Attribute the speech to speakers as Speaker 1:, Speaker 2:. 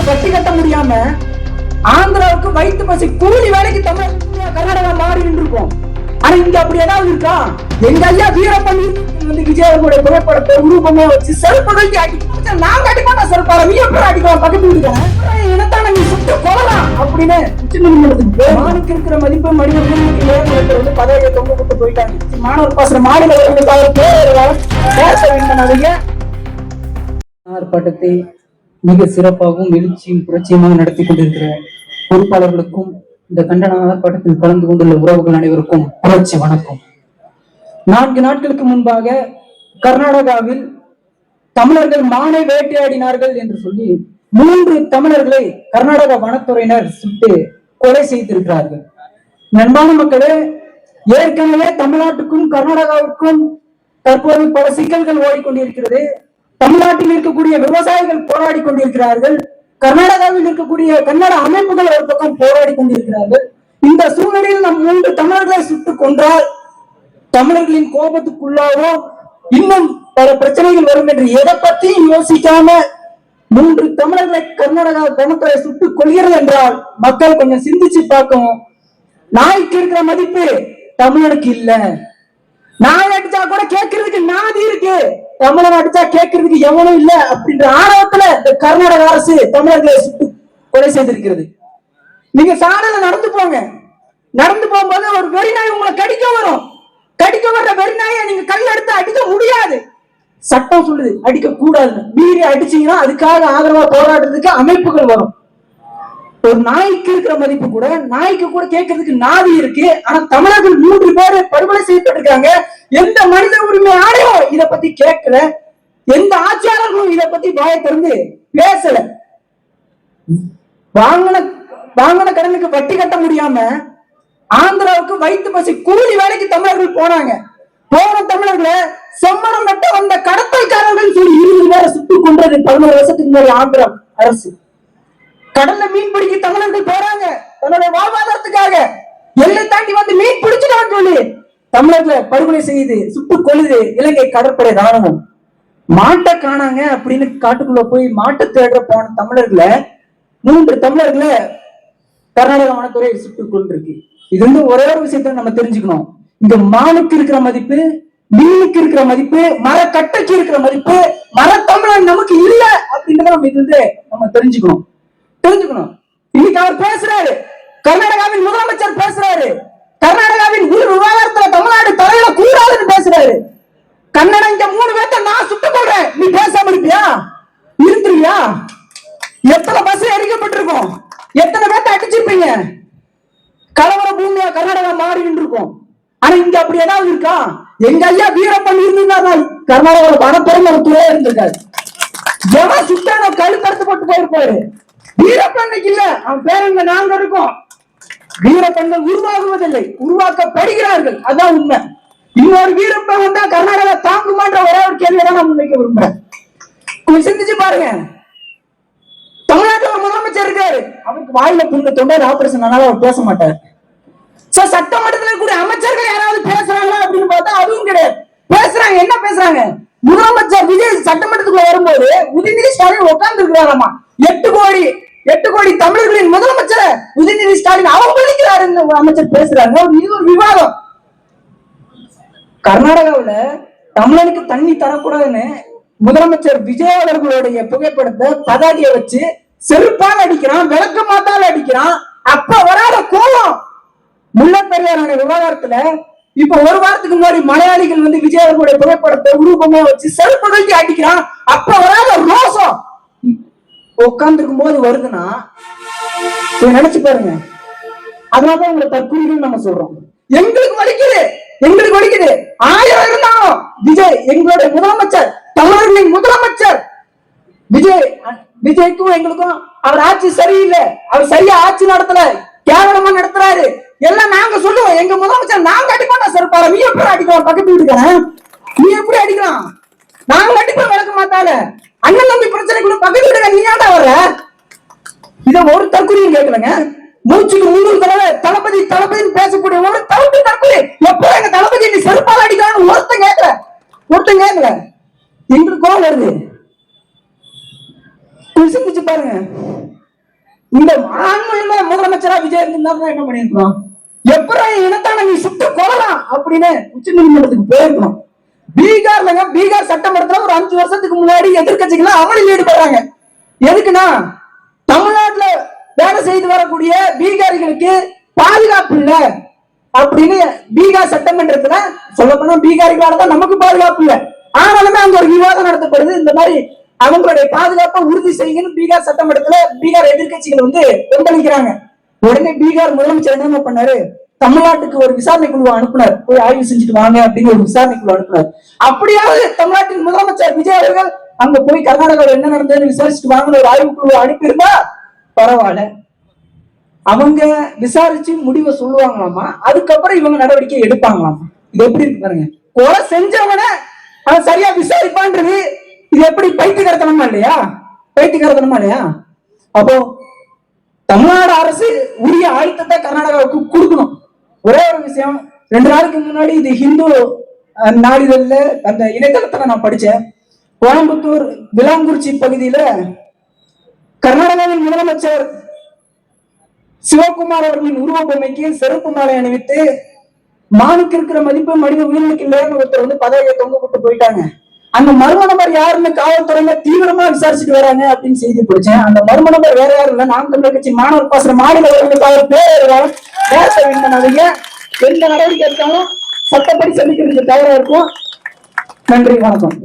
Speaker 1: வட்டி கட்ட முடியாம ஆந்திராவுக்கு வயிற்று பசி கூலி வேலைக்கு தமிழக கர்நாடகா மாறி நின்றுருக்கோம். ஆனா இங்க அப்படி ஏதாவது இருக்கா? எங்க ஐயா வீரப்பன் வந்து விஜயனுடைய புகைப்படத்தை உருவமா வச்சு செருப்புகளுக்கு அடிக்க நாங்க அடிக்கோட்டா செருப்பால நீ எப்படி அடிக்கலாம் பக்கத்து வீட்டுக்காரன் இனத்தான நீ சுட்டு கொள்ளலாம் அப்படின்னு உச்ச நீதிமன்றத்துக்கு மானுக்கு இருக்கிற மதிப்பு மனிதர்கள் வந்து பதவியை தொங்க போட்டு போயிட்டாங்க. மாணவர் பாசன மாநில பேச வேண்டும். ஆர்ப்பாட்டத்தை மிக சிறப்பாகவும் எழுச்சியும் புரட்சியுமாக நடத்தி கொண்டிருக்கிற பொறுப்பாளர்களுக்கும் இந்த கண்டன ஆர்ப்பாட்டத்தில் கலந்து கொண்டுள்ள உறவுகள் அனைவருக்கும் புரட்சி வணக்கம். 4 நாட்களுக்கு முன்பாக கர்நாடகாவில் தமிழர்கள் மானை வேட்டையாடினார்கள் என்று சொல்லி 3 தமிழர்களை கர்நாடக வனத்துறையினர் சுட்டு கொலை செய்திருக்கிறார்கள். நண்பான மக்களே, ஏற்கனவே தமிழ்நாட்டுக்கும் கர்நாடகாவுக்கும் தற்போது பல சிக்கல்கள் ஓடிக்கொண்டிருக்கிறது. தமிழ்நாட்டில் இருக்கக்கூடிய விவசாயிகள் போராடி கொண்டிருக்கிறார்கள். கர்நாடகாவில் இருக்கக்கூடிய கன்னட அமைப்புகள் ஒரு பக்கம் போராடி கொண்டிருக்கிறார்கள். இந்த சூழ்நிலையில் நம் 3 தமிழர்களை சுட்டுக் கொன்றால் தமிழர்களின் கோபத்துக்குள்ளாவோ இன்னும் பல பிரச்சனைகள் வரும் என்று எதை பத்தியும் யோசிக்காம 3 தமிழர்களை கர்நாடகா வனத்துறை சுட்டுக் கொள்கிறது என்றால் மக்கள் கொஞ்சம் சிந்திச்சு பார்க்கணும். நாய்க்கு இருக்கிற மதிப்பு தமிழனுக்கு இல்ல. நாய் அடிச்சா கூட கேட்கறதுக்கு நாதி இருக்கு, தமிழன் அடிச்சா கேட்கறதுக்கு எவனும் இல்ல அப்படின்ற ஆணவத்துல இந்த கர்நாடக அரசு தமிழர்களை சுட்டு கொலை செய்திருக்கிறது. நீங்க சாலையில நடந்து போங்க, நடந்து போகும்போது ஒரு வெறிநாய் உங்களை கடிக்க வரும். கடிக்க வர்ற வெறிநாயை நீங்க கல் எடுத்து அடிக்க முடியாது. சட்டம் சொல்லுது அடிக்க கூடாதுன்னு. மீறி அடிச்சீங்கன்னா அதுக்காக ஆதரவா போராடுறதுக்கு அமைப்புகள் வரும். ஒரு நாய்க்கு இருக்கிற மதிப்பு கூட நாய்க்கு கூட கேட்கறதுக்கு நாதி இருக்கு. ஆனா தமிழர்கள் 3 பேர் படுகொலை செய்யப்பட்டிருக்காங்க. எந்த மனித உரிமை ஆணையம் இதை பத்தி கேட்கல, எந்த ஆட்சியாளர்களும் இதை பத்தி வாயை திறந்து பேசல. வாங்கின கடனுக்கு வட்டி கட்ட முடியாம ஆந்திராவுக்கு வயிற்று பசி கூலி வேலைக்கு தமிழர்கள் போனாங்க. போன தமிழர்களை செம்மரம் நட்ட வந்த கடத்தல்காரர்கள் சொல்லி 20 பேரை சுட்டுக் கொண்டது 11 வருஷத்துக்கு முன்னாடி ஆந்திரா அரசு. கடல்ல மீன் பிடிக்க தமிழர்கள் போறாங்க தன்னுடைய வாழ்வாதாரத்துக்காக. எல்லை தாண்டி வந்து மீன் பிடிச்சிட்டான்னு சொல்லி தமிழர்களை படுகொலை செய்யுது, சுட்டுக் கொள்ளுது இலங்கை கடற்படை ராணுவம். மாட்டை காணாங்க அப்படின்னு காட்டுக்குள்ள போய் மாட்டை தேடுற போன தமிழர்களை 3 தமிழர்களை கர்நாடக வனத்துறை சுட்டுக் கொண்டிருக்கு. இது வந்து ஒரே ஒரு விஷயத்த நம்ம தெரிஞ்சுக்கணும். இங்க மானுக்கு இருக்கிற மதிப்பு, மீனுக்கு இருக்கிற மதிப்பு, மரக்கட்டைக்கு இருக்கிற மதிப்பு, மரத்தமிழன் நமக்கு இல்ல அப்படின்றத நம்ம இது வந்து நம்ம தெரிஞ்சுக்கணும். இன்னைக்கு அவர் பேசுறாரு, கர்நாடகாவின் முதலமைச்சர் பேசுறாரு, கர்நாடகாவின் உள் விவகாரத்துல தமிழ்நாடு தலையில கூடாதுன்னு பேசுறாரு. கன்னட இங்க 3 பேர்த்த நான் சுட்டு போடுறேன், நீ பேசாம இருப்பியா? இருந்துருவியா? எத்தனை பஸ் எரிக்கப்பட்டிருக்கும், எத்தனை பேர்த்த அடிச்சிருப்பீங்க? கலவர பூமியா கர்நாடகா மாறி நின்றுருக்கும். ஆனா இங்க அப்படி ஏதாவது இருக்கா? எங்க ஐயா வீரப்பன் இருந்திருந்தால் கர்நாடகாவோட வனத்துறை இருந்திருக்காரு. எவன் சுட்டான கழுத்தறுத்து போட்டு போயிருப்பாரு. வீரப்பன் இல்ல, அவன் பேருங்க நாங்க இருக்கோம். வீரப்பெண்கள் உருவாகுவதில்லை, உருவாக்கப்படுகிறார்கள். அதான் உண்மை. இன்னொரு வீரப்பன் வந்தா கர்நாடகா தாங்குமான்ற ஒரே ஒரு கேள்வியை நான் முன்வைக்க விரும்புறேன். கொஞ்சம் சிந்திச்சு பாருங்க. தமிழ்நாட்டில் ஒரு முதலமைச்சர் இருக்காரு, அவருக்கு வாயில புண்ணு தொண்டர் ஆபரேஷன் ஆனாலும் அவர் பேச மாட்டார். சட்டமன்றத்தில் கூட அமைச்சர்கள் யாராவது பேசுறாங்களா அப்படின்னு பார்த்தா அதுவும் கிடையாது. பேசுறாங்க, என்ன பேசுறாங்க? முதலமைச்சர் விஜய் சட்டமன்றத்துக்குள்ள வரும்போது உதயநிதி ஸ்டாலின் உட்கார்ந்து இருக்கிறாராமா. 8 கோடி தமிழர்களின் முதலமைச்சர் உதயநிதி ஸ்டாலின் அவமதிக்கிறார் அமைச்சர் பேசுறாங்க. இது ஒரு விவாதம். கர்நாடகாவில தமிழனுக்கு தண்ணி தரக்கூடாதுன்னு முதலமைச்சர் விஜய் அவர்களுடைய புகைப்படத்தை பதாகையை வச்சு செருப்பால் அடிக்கிறான், விளக்க மாத்தால் அடிக்கிறான். அப்ப வராத கோபம் முல்லைப்பெரியார் விவகாரத்துல இப்ப ஒரு வாரத்துக்கு முன்னாடி மலையாளிகள் வந்து விஜய் அவர்களுடைய புகைப்படத்தை உருவமா வச்சு செருப்புகளுக்கு அடிக்கிறான். அப்ப வராத ரோசம் உட்கார்ந்துருக்கும் போது வருதுன்னா நினைச்சு பாருங்க. அதனாலதான் உங்களை தற்கொலைகள் நம்ம சொல்றோம். எங்களுக்கு வலிக்குது. 1000 இருந்தாலும் விஜய் எங்களுடைய முதலமைச்சர், தமிழர்களின் முதலமைச்சர் விஜய்க்கும் எங்களுக்கும் அவர் ஆட்சி சரியில்லை, அவர் சரியா ஆட்சி நடத்தல, கேவலமா நடத்துறாரு எல்லாம் நாங்க சொல்லுவோம். எங்க முதலமைச்சர் நாங்க அடிப்போம் சார். நீ எப்படி அடிக்கலாம்? பக்கத்து வீட்டுக்காரன் நீ எப்படி அடிக்கலாம்? நாங்க அடிப்போம், விளக்க மாட்டால. அண்ணன் தம்பி பிரச்சனைக்குள்ள பக்கத்து வீட்டுக்கார நீ ஏன்டா வர்ற? இத ஒரு தற்கொலையும் கேட்கலங்க. மூச்சுக்கு 3 தடவை தளபதி பேசக்கூடிய ஒரு தற்கொலை. எப்போ எங்க தளபதி நீ செருப்பால் அடிக்கிறான்னு ஒருத்தன் கேட்கல. எங்களுக்கு கோவம் வருது. சிந்திச்சு பாருங்க. இந்த மாண்புமிகு முதலமைச்சரா விஜய் இருந்தாருன்னா என்ன பண்ணிருக்கணும்? எப்பறம் இனத்தான நீ சுட்டு கொள்ளலாம் அப்படின்னு உச்ச நீதிமன்றத்துக்கு போயிருக்கணும். பீகார்லங்க, பீகார் சட்டமன்றத்துல ஒரு 5 வருஷத்துக்கு முன்னாடி எதிர்கட்சிகள் அமளியில் ஈடுபடுறாங்க. எதுக்குன்னா தமிழ்நாட்டுல வேலை செய்து வரக்கூடிய பீகாரிகளுக்கு பாதுகாப்பு இல்ல அப்படின்னு பீகார் சட்டமன்றத்துல சொல்ல போனா பீகாரிகளால தான் நமக்கு பாதுகாப்பு இல்ல. ஆனாலுமே அங்க ஒரு விவாதம் நடத்தப்படுது. இந்த மாதிரி அவங்களுடைய பாதுகாப்பை உறுதி செய்யணும் பீகார் சட்டமன்றத்துல பீகார் எதிர்கட்சிகள் கொந்தளிக்கிறாங்க. உடனே பீகார் முதலமைச்சர் என்ன பண்ணாரு? தமிழ்நாட்டுக்கு ஒரு விசாரணை குழு அனுப்புனார். போய் ஆய்வு செஞ்சுட்டு வாங்க அப்படின்னு ஒரு விசாரணை குழு அனுப்புனார். அப்படியாவது தமிழ்நாட்டின் முதலமைச்சர் விஜய் அவர்கள் அங்க போய் கர்நாடகாவில் என்ன நடந்ததுன்னு விசாரிச்சுட்டு வாங்க ஒரு ஆய்வு குழு அனுப்பியிருந்தா பரவாயில்ல. அவங்க விசாரிச்சு முடிவை சொல்லுவாங்களாமா, அதுக்கப்புறம் இவங்க நடவடிக்கை எடுப்பாங்களாமா. இது எப்படி இருக்கு பாருங்க. கொலை செஞ்சவன அவன் சரியா விசாரிப்பான்றது இது எப்படி பைத்தியக்காரத்தனமா இல்லையா? பைத்தியக்காரத்தனமா இல்லையா? அப்போ தமிழ்நாடு அரசு உரிய ஆயுத்தத்தை கர்நாடகாவுக்கு கொடுக்கணும். ஒரே ஒரு விஷயம், 2 நாளுக்கு முன்னாடி இது ஹிந்து நாளிதழ்ல அந்த இணையதளத்துல நான் படிச்சேன். கோயம்புத்தூர் விலாங்குறிச்சி பகுதியில கர்நாடகாவின் முதலமைச்சர் சிவகுமார் அவர்களின் உருவ பொம்மைக்கு செருப்பு மாலை அணிவித்து மானுக்கு இருக்கிற மதிப்பு மனித உயிருக்கு இல்லைன்னு ஒருத்தர் பதவியை தொங்க போட்டு போயிட்டாங்க. அந்த மர்ம நபர் யாருன்னு காவல்துறையில தீவிரமா விசாரிச்சுட்டு வராங்க அப்படின்னு செய்தி படிச்சேன். அந்த மர்ம நபர் வேற யாரும் இல்ல, நாம் தமிழர் கட்சி மாணவர் பாசன மாநில பேர் பேச வேண்டாம். எந்த நடவடிக்கை எடுத்தாலும் சட்டப்படி சந்திக்கிறதுக்கு தயாரா இருக்கும். நன்றி, வணக்கம்.